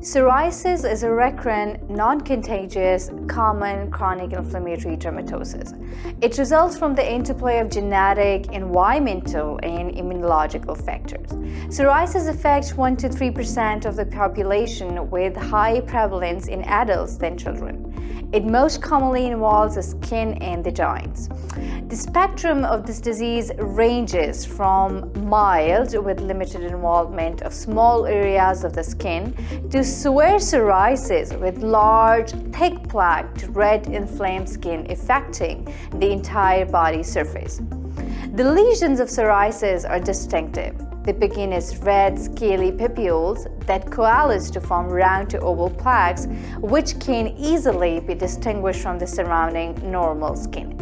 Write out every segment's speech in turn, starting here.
Psoriasis is a recurrent, non-contagious, common chronic inflammatory dermatosis. It results from the interplay of genetic, environmental, and immunological factors. Psoriasis affects 1 to 3% of the population, with high prevalence in adults than children. It most commonly involves the skin and the joints. The spectrum of this disease ranges from mild, with limited involvement of small areas of the skin, to severe psoriasis with large, thick plaque, red, inflamed skin affecting the entire body surface. The lesions of psoriasis are distinctive. They begin as red, scaly papules that coalesce to form round to oval plaques, which can easily be distinguished from the surrounding normal skin.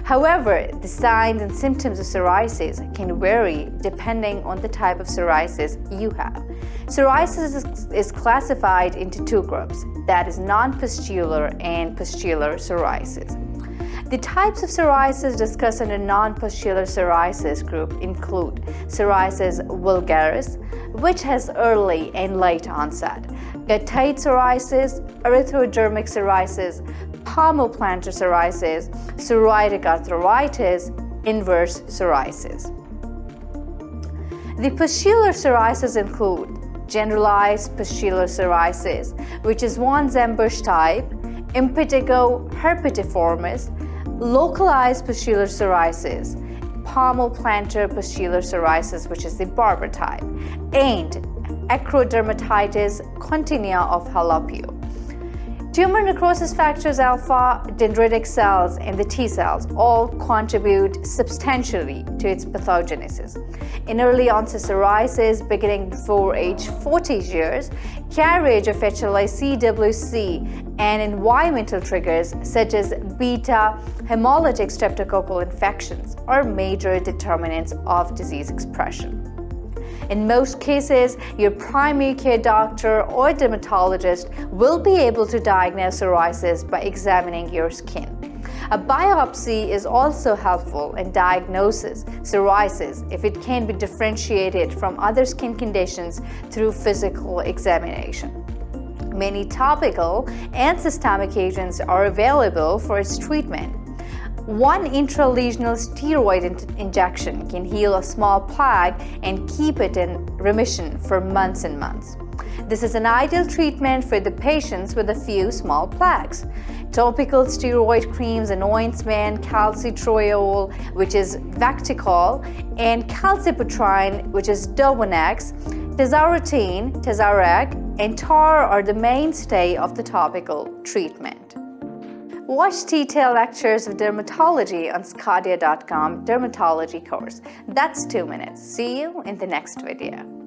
However, the signs and symptoms of psoriasis can vary depending on the type of psoriasis you have. Psoriasis is classified into two groups, that is non-pustular and pustular psoriasis. The types of psoriasis discussed in the non-pustular psoriasis group include psoriasis vulgaris, which has early and late onset, guttate psoriasis, erythrodermic psoriasis, palmoplantar psoriasis, psoriatic arthritis, inverse psoriasis. The pustular psoriasis include generalized pustular psoriasis, which is von Zembusch type, impetigo herpetiformis, localized pustular psoriasis, palmoplantar pustular psoriasis, which is the Barber type, and acrodermatitis continua of Halopio. Tumor necrosis factors alpha, dendritic cells, and the T cells all contribute substantially to its pathogenesis. In early onset psoriasis, beginning before age 40 years, carriage of HLA-CWC and environmental triggers such as beta hemolytic streptococcal infections are major determinants of disease expression. In most cases, your primary care doctor or dermatologist will be able to diagnose psoriasis by examining your skin. A biopsy is also helpful in diagnosis psoriasis if it can be differentiated from other skin conditions through physical examination. Many topical and systemic agents are available for its treatment. One intralesional steroid injection can heal a small plaque and keep it in remission for months and months. This is an ideal treatment for the patients with a few small plaques. Topical steroid creams and ointment, calcitriol, which is Vacticol, and calcipotriene, which is Dovanex, tazarotene, Tazarec, and Tar are the mainstay of the topical treatment. Watch detailed lectures of dermatology on sqadia.com dermatology course. That's 2 minutes. See you in the next video.